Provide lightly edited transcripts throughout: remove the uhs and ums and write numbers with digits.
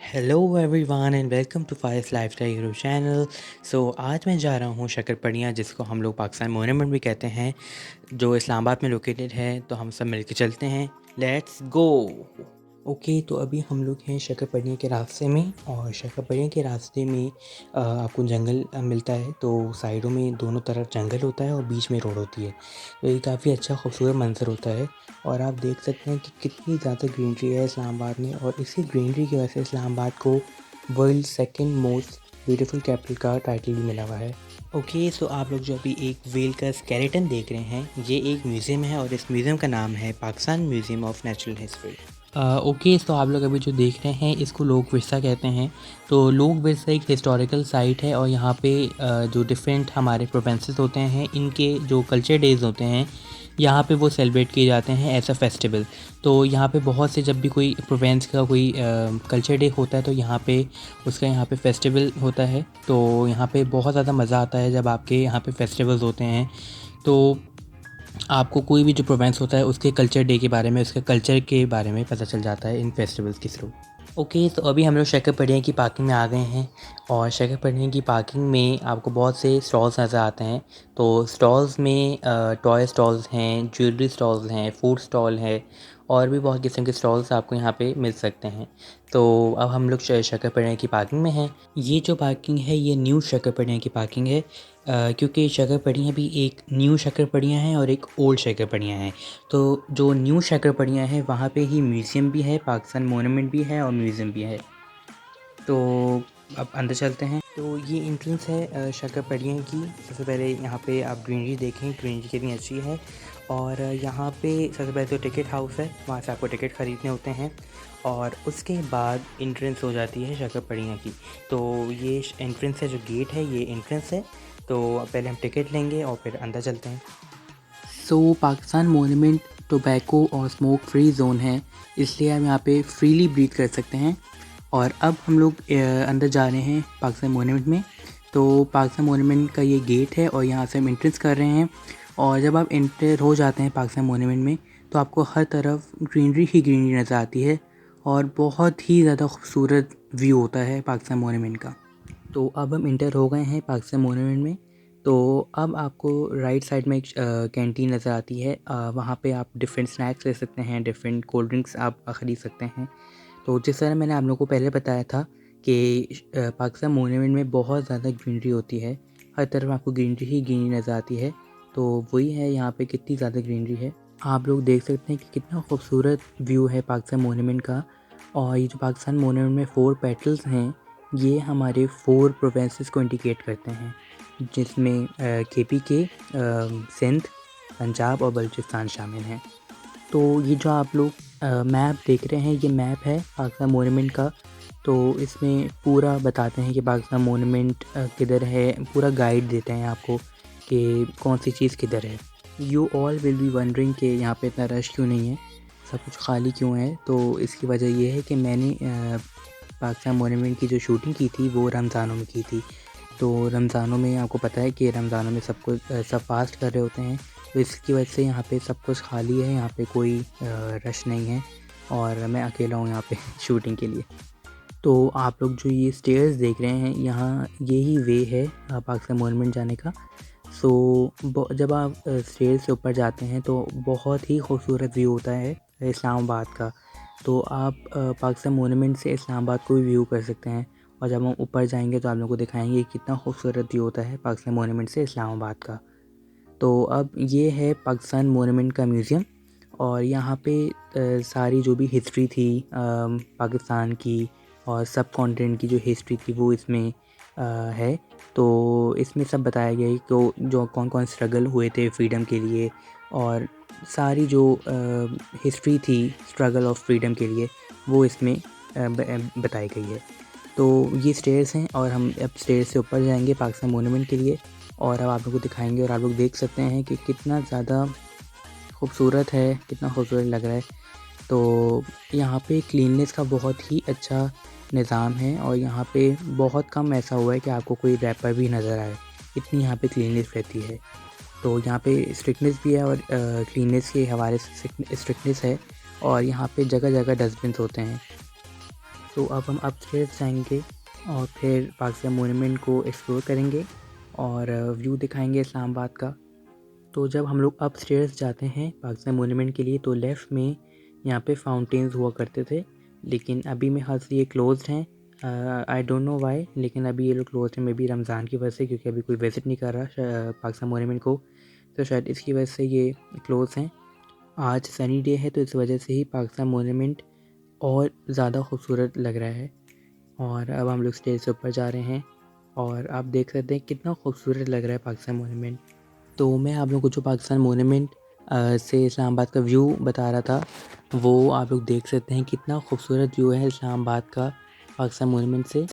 Hello everyone and welcome to Faiz lifestyle hero channel. आज मैं जा रहा हूँ शक्करपड़िया, जिसको हम लोग पाकिस्तान मोनूमेंट भी कहते हैं, जो इस्लामाबाद में लोकेटेड है। तो हम सब मिलके चलते हैं, लेट्स गो। ओके, तो अभी हम लोग हैं शक्करपड़िया के रास्ते में, और शक्करपड़िया के रास्ते में आपको जंगल मिलता है। तो साइडों में दोनों तरफ जंगल होता है और बीच में रोड होती है। तो ये काफ़ी अच्छा खूबसूरत मंजर होता है। और आप देख सकते हैं कि कितनी ज़्यादा ग्रीनरी है इस्लामाबाद में, और इसी ग्रीनरी की वजह से इस्लामाबाद को world second most beautiful capital का टाइटल भी मिला हुआ है। ओके, सो आप लोग जो अभी एक व्हेल का स्केलेटन देख रहे हैं, ये एक म्यूज़ियम है, और इस म्यूज़ियम का नाम है Pakistan museum of natural history. Okay, तो आप लोग अभी जो देख रहे हैं, इसको लोक विरसा कहते हैं। तो लोक विरसा एक हिस्टोरिकल साइट है, और यहाँ पे जो डिफरेंट हमारे प्रोवेंसेस होते हैं, इनके जो कल्चर डेज़ होते हैं, यहाँ पे वो सेलिब्रेट किए जाते हैं एज अ फेस्टिवल। तो यहाँ पे बहुत से, जब भी कोई प्रोवेंस का कोई कल्चर डे होता है, तो यहाँ पे उसका यहाँ पे फेस्टिवल होता है। तो यहाँ पे बहुत ज़्यादा मज़ा आता है जब आपके यहाँ पे फेस्टिवल्स होते हैं। तो आपको कोई भी जो प्रोवेंस होता है, उसके कल्चर डे के बारे में, उसके कल्चर के बारे में पता चल जाता है इन फेस्टिवल्स के थ्रू। ओके, तो अभी हम लोग शक्करपड़िया की पार्किंग में आ गए हैं, और शक्करपड़िया की पार्किंग में आपको बहुत से स्टॉल्स नज़र आते हैं। तो स्टॉल्स में टॉय स्टॉल्स हैं, ज्वेलरी स्टॉल्स हैं, फूड स्टॉल है, और भी बहुत किस्म के स्टॉल्स आपको यहाँ पे मिल सकते हैं। तो अब हम लोग शक्करपड़िया की पार्किंग में हैं। ये जो पार्किंग है, ये न्यू शक्करपड़िया की पार्किंग है, क्योंकि शक्करपड़िया भी एक न्यू शक्करपड़िया है और एक ओल्ड शक्करपड़िया है। तो जो न्यू शक्करपड़िया है, वहाँ पे ही म्यूज़ियम भी है, पाकिस्तान मोनूमेंट भी है और म्यूज़ियम भी है। तो अब अंदर चलते हैं। तो ये एंट्रेंस है शक्करपड़िया की। सबसे पहले यहाँ पे आप ग्रीनरी देखें, ग्रीनरी कितनी अच्छी है। और यहाँ पे सबसे पहले तो टिकट हाउस है, वहाँ से आपको टिकट ख़रीदने होते हैं, और उसके बाद एंट्रेंस हो जाती है शक्करपड़िया की। तो ये एंट्रेंस है, जो गेट है ये एंट्रेंस है। तो पहले हम टिकट लेंगे और फिर अंदर चलते हैं। पाकिस्तान मोनूमेंट टोबैको और स्मोक फ्री जोन है, इसलिए हम यहाँ पे फ्रीली ब्रीथ कर सकते हैं। और अब हम लोग अंदर जा रहे हैं पाकिस्तान मोनूमेंट में। तो पाकिस्तान मोनूमेंट का ये गेट है, और यहाँ से हम एंट्रेंस कर रहे हैं। और जब आप एंटर हो जाते हैं पाकिस्तान मोनूमेंट में, तो आपको हर तरफ ग्रीनरी ही ग्रीनरी नज़र आती है, और बहुत ही ज़्यादा खूबसूरत व्यू होता है पाकिस्तान मोनूमेंट का। तो अब हम इंटर हो गए हैं पाकिस्तान मोनूमेंट में। तो अब आपको राइट साइड में एक कैंटीन नज़र आती है, वहाँ पे आप डिफरेंट स्नैक्स ले सकते हैं, डिफरेंट कोल्ड ड्रिंक्स आप ख़रीद सकते हैं। तो जिस तरह मैंने आप लोगों को पहले बताया था कि पाकिस्तान मोनूमेंट में बहुत ज़्यादा ग्रीनरी होती है, हर तरफ आपको ग्रीनरी ही ग्रीनरी नज़र आती है। तो वही है, यहाँ पे कितनी ज़्यादा ग्रीनरी है, आप लोग देख सकते हैं कि कितना खूबसूरत व्यू है पाकिस्तान मोनूमेंट का। और ये जो पाकिस्तान मोनूमेंट में 4 पेटल्स हैं, ये हमारे 4 प्रोविंसेस को इंडिकेट करते हैं, जिसमें KPK, सिंध, पंजाब और बलूचिस्तान शामिल हैं। तो ये जो आप लोग मैप देख रहे हैं, ये मैप है पाकिस्तान मोनूमेंट का। तो इसमें पूरा बताते हैं कि पाकिस्तान मोनूमेंट किधर है, पूरा गाइड देते हैं आपको कि कौन सी चीज़ किधर है। You all will be wondering कि यहाँ पे इतना रश क्यों नहीं है, सब कुछ खाली क्यों है। तो इसकी वजह ये है कि मैंने पाकिस्तान मोनूमेंट की जो शूटिंग की थी, वो रमज़ानों में की थी। तो रमज़ानों में आपको पता है कि रमज़ानों में सब फास्ट कर रहे होते हैं, तो इसकी वजह से यहाँ पे सब कुछ खाली है, यहाँ पे कोई रश नहीं है, और मैं अकेला हूँ यहाँ पे शूटिंग के लिए। तो आप लोग जो ये स्टेयर्स देख रहे हैं, यहाँ यही वे है पाकिस्तान मोनूमेंट जाने का। जब आप स्टेयर्स से ऊपर जाते हैं, तो बहुत ही खूबसूरत व्यू होता है इस्लामाबाद का। तो आप पाकिस्तान मोनूमेंट से इस्लामाबाद को भी व्यू कर सकते हैं, और जब हम ऊपर जाएंगे तो आप लोगों को दिखाएंगे कितना खूबसूरत व्यू होता है पाकिस्तान मोनूमेंट से इस्लामाबाद का। तो अब ये है पाकिस्तान मोनूमेंट का म्यूज़ियम, और यहाँ पे सारी जो भी हिस्ट्री थी पाकिस्तान की, और सब कॉन्टिनेंट की जो हिस्ट्री थी, वो इसमें है। तो इसमें सब बताया गया है कि जो कौन कौन स्ट्रगल हुए थे फ्रीडम के लिए, और सारी जो हिस्ट्री थी स्ट्रगल ऑफ फ्रीडम के लिए, वो इसमें बताई गई है। तो ये स्टेयर्स हैं, और हम अब स्टेयर्स से ऊपर जाएंगे पाकिस्तान मोनूमेंट के लिए, और अब आप लोग को दिखाएंगे। और आप लोग देख सकते हैं कि कितना ज़्यादा खूबसूरत है, कितना खूबसूरत लग रहा है। तो यहाँ पे क्लीननेस का बहुत ही अच्छा निज़ाम है, और यहाँ पे बहुत कम ऐसा हुआ है कि आपको कोई रैपर भी नज़र आए, इतनी यहाँ पे क्लीननेस रहती है। तो यहाँ पे स्ट्रिक्टनेस भी है, और क्लीननेस के हवाले से स्ट्रिक्टनेस है, और यहाँ पे जगह जगह डस्टबिन होते हैं। तो अब हम अपस्टेयर्स जाएंगे और फिर पाकिस्तान मोनूमेंट को एक्सप्लोर करेंगे और व्यू दिखाएंगे इस्लामाबाद का। तो जब हम लोग अपस्टेयर्स जाते हैं पाकिस्तान मोनूमेंट के लिए तो लेफ़्ट में यहाँ पे फाउंटेन्स हुआ करते थे, लेकिन अभी में हाल से ये क्लोज्ड हैं। आई डोंट नो व्हाई, लेकिन अभी ये लोग क्लोज्ड हैं, मे बी रमज़ान की वजह से, क्योंकि अभी कोई विज़िट नहीं कर रहा पाकिस्तान मोनूमेंट को, तो शायद इसकी वजह से ये क्लोज हैं। आज सनी डे है तो इस वजह से ही पाकिस्तान मोनूमेंट और ज़्यादा खूबसूरत लग रहा है। और अब हम लोग स्टेज से ऊपर जा रहे हैं और आप देख सकते हैं कितना खूबसूरत लग रहा है पाकिस्तान मोनूमेंट। तो मैं आप लोगों को जो पाकिस्तान मोनूमेंट से इस्लामाबाद का व्यू बता रहा था, वो आप लोग देख सकते हैं कितना खूबसूरत व्यू है इस्लामाबाद का पाकिस्तान मोनूमेंट से।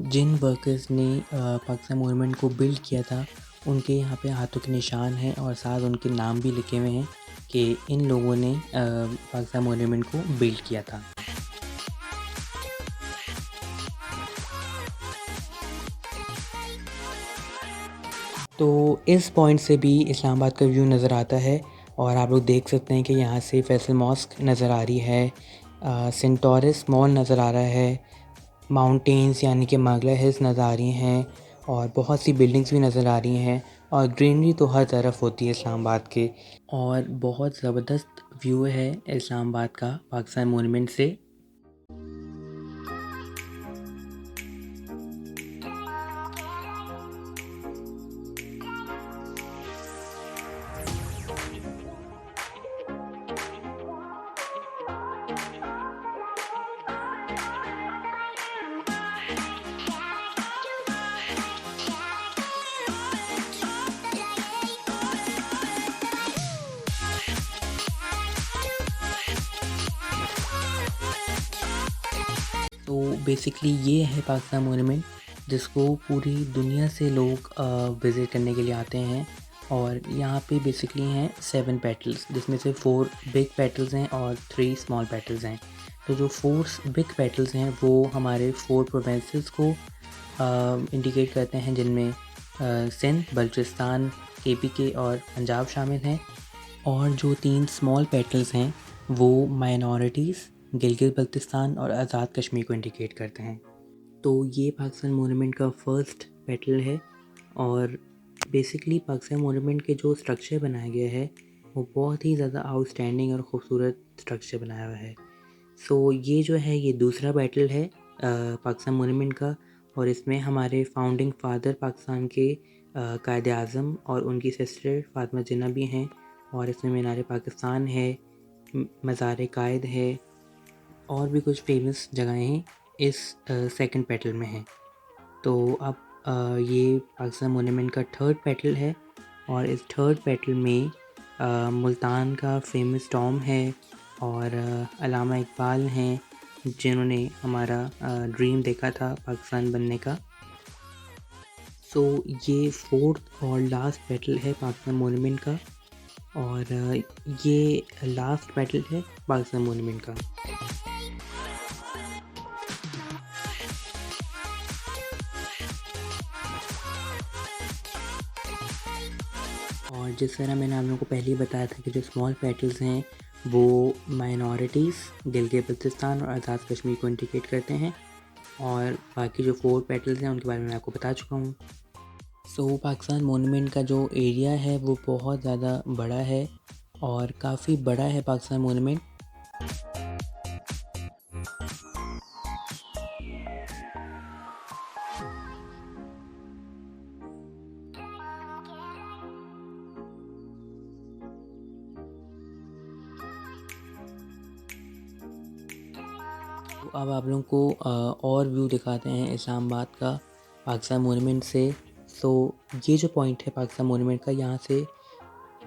जिन वर्कर्स ने पाकिस्तान मोनूमेंट को बिल्ड किया था, उनके यहाँ पे हाथों के निशान हैं और साथ उनके नाम भी लिखे हुए हैं कि इन लोगों ने पाकिस्तान मोनूमेंट को बिल्ड किया था। तो इस पॉइंट से भी इस्लामाबाद का व्यू नज़र आता है और आप लोग देख सकते हैं कि यहाँ से फैसल मॉस्क नज़र आ रही है, सेंट टॉरस मॉल नज़र आ रहा है, माउंटेन्स यानी कि मागला हिल्स नज़र आ रही हैं और बहुत सी बिल्डिंग्स भी नज़र आ रही हैं और ग्रीनरी तो हर तरफ होती है इस्लामाबाद के। और बहुत ज़बरदस्त व्यू है इस्लामाबाद का पाकिस्तान मोनूमेंट से। तो बेसिकली ये है पाकिस्तान मोनूमेंट जिसको पूरी दुनिया से लोग विज़िट करने के लिए आते हैं। और यहाँ पे बेसिकली हैं 7 पेटल्स, जिसमें से 4 बिग पेटल्स हैं और 3 स्मॉल पेटल्स हैं। तो जो 4 बिग पेटल्स हैं वो हमारे 4 प्रोविंसेस को इंडिकेट करते हैं, जिनमें सिंध, बलूचिस्तान, केपीके और पंजाब शामिल हैं। और जो 3 स्मॉल पेटल्स हैं वो माइनॉरिटीज़, गिलगित बल्तिस्तान और आज़ाद कश्मीर को इंडिकेट करते हैं। तो ये पाकिस्तान मोनूमेंट का फर्स्ट पेटल है और बेसिकली पाकिस्तान मोनूमेंट के जो स्ट्रक्चर बनाया गया है वो बहुत ही ज़्यादा आउटस्टैंडिंग और ख़ूबसूरत स्ट्रक्चर बनाया हुआ है। ये जो है ये दूसरा बैटल है पाकिस्तान मोनूमेंट का और इसमें हमारे फाउंडिंग फादर पाकिस्तान के कायद आज़म और उनकी सिस्टर फ़ातिमा जिन्ना भी हैं। और इसमें मीनार पाकिस्तान है, मज़ार कायद है और भी कुछ फेमस जगहें हैं इस सेकंड पेटल में हैं। तो अब ये पाकिस्तान मोनूमेंट का थर्ड पेटल है और इस थर्ड पेटल में मुल्तान का फेमस टॉम है और अल्लामा इकबाल हैं जिन्होंने हमारा ड्रीम देखा था पाकिस्तान बनने का। ये फोर्थ और लास्ट पेटल है पाकिस्तान मोनूमेंट का और ये लास्ट पेटल है पाकिस्तान मोनूमेंट का। और जिस तरह मैंने आप लोगों को पहले ही बताया था कि जो स्मॉल पेटल्स हैं वो माइनॉरिटीज़, गिलगित बल्तिस्तान और आज़ाद कश्मीर को इंडिकेट करते हैं और बाकी जो 4 पेटल्स हैं उनके बारे में मैं आपको बता चुका हूँ। पाकिस्तान मोनूमेंट का जो एरिया है वो बहुत ज़्यादा बड़ा है और काफ़ी बड़ा है पाकिस्तान मोनूमेंट। अब आप लोगों को और व्यू दिखाते हैं इस्लामाबाद का पाकिस्तान मोनूमेंट से। ये जो पॉइंट है पाकिस्तान मोनूमेंट का, यहाँ से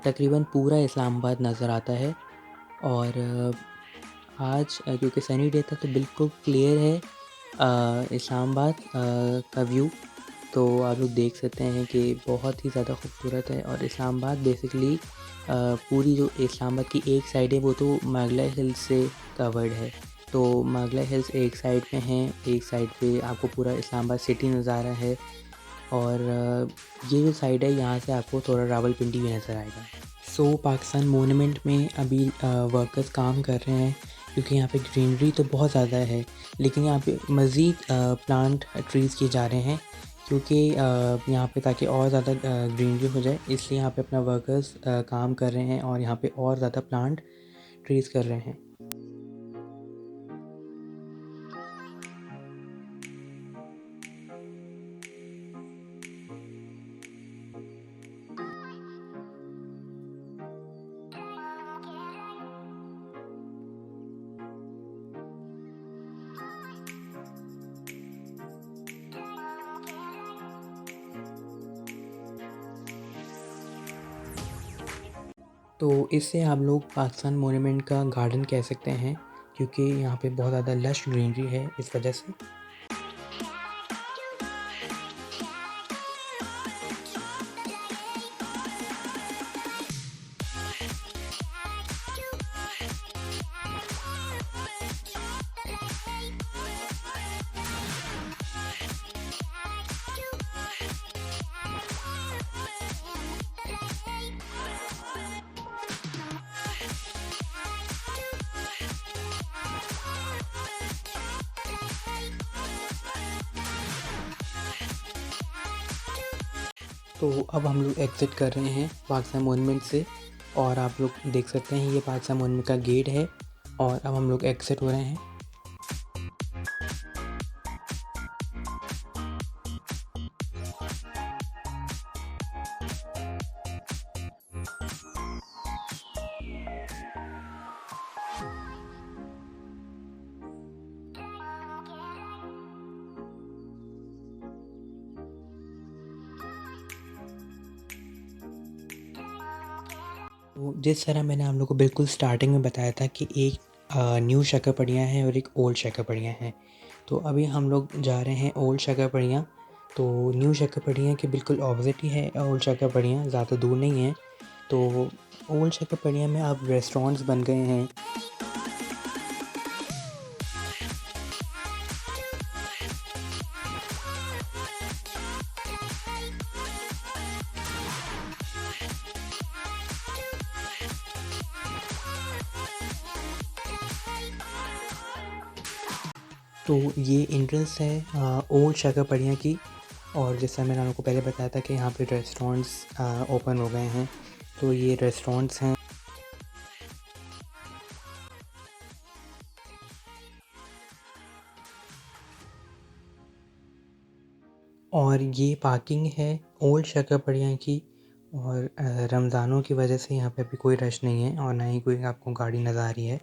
तकरीबन पूरा इस्लामाबाद नज़र आता है और आज क्योंकि सनी डे था तो बिल्कुल क्लियर है इस्लामाबाद का व्यू। तो आप लोग देख सकते हैं कि बहुत ही ज़्यादा खूबसूरत है। और इस्लामाबाद बेसिकली पूरी जो इस्लामाबाद की एक साइड है वो तो मुगला हिल्स से कवर्ड है। तो मुगला हिल्स एक साइड पे हैं, एक साइड पे आपको पूरा इस्लामाबाद सिटी नज़र आ रहा है। और ये जो साइड है यहाँ से आपको थोड़ा रावलपिंडी भी नज़र आएगा। सो पाकिस्तान मोनूमेंट में अभी वर्कर्स काम कर रहे हैं क्योंकि यहाँ पे ग्रीनरी तो बहुत ज़्यादा है, लेकिन यहाँ पे मज़ीद प्लांट ट्रीज़ किए जा रहे हैं क्योंकि यहाँ पे ताकि और ज़्यादा ग्रीनरी हो जाए, इसलिए यहाँ पे अपना वर्कर्स काम कर रहे हैं और यहाँ पे और ज़्यादा प्लांट ट्रीज़ कर रहे हैं। तो इससे आप लोग पाकिस्तान मोनूमेंट का गार्डन कह सकते हैं क्योंकि यहाँ पे बहुत ज़्यादा लश ग्रीनरी है इस वजह से। तो अब हम लोग एग्ज़िट कर रहे हैं पाकिस्तान मोनूमेंट से और आप लोग देख सकते हैं ये पाकिस्तान मोनूमेंट का गेट है और अब हम लोग एग्ज़िट हो रहे हैं। तो जिस तरह मैंने आप लोगों को बिल्कुल स्टार्टिंग में बताया था कि एक न्यू शक्करपड़ियाँ हैं और एक ओल्ड शक्करपड़ियाँ हैं। तो अभी हम लोग जा रहे हैं ओल्ड शक्करपड़ियाँ। तो न्यू शक्करपड़ियाँ के बिल्कुल ऑपोज़िट ही है ओल्ड शक्करपड़ियाँ, ज़्यादा दूर नहीं है। तो ओल्ड शक्करपड़ियाँ में अब रेस्टोरेंट्स बन गए हैं। तो ये एंट्रेंस है ओल्ड शक्करपड़ियाँ की। और जैसा मैंने आपको पहले बताया था कि यहाँ पे रेस्टोरेंट्स ओपन हो गए हैं, तो ये रेस्टोरेंट्स हैं। और ये पार्किंग है ओल्ड शक्करपड़ियाँ की। और रमज़ानों की वजह से यहाँ पे अभी कोई रश नहीं है और ना ही कोई आपको गाड़ी नज़र आ रही है।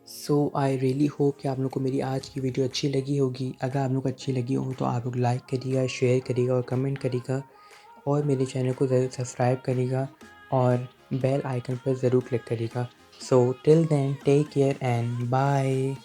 सो आई रियली होप कि आप लोग को मेरी आज की वीडियो अच्छी लगी होगी। अगर आप लोग को अच्छी लगी हो तो आप लोग लाइक करिएगा, शेयर करिएगा और कमेंट करिएगा और मेरे चैनल को ज़रूर सब्सक्राइब करिएगा और बेल आइकन पर ज़रूर क्लिक करिएगा। So till then take care and bye.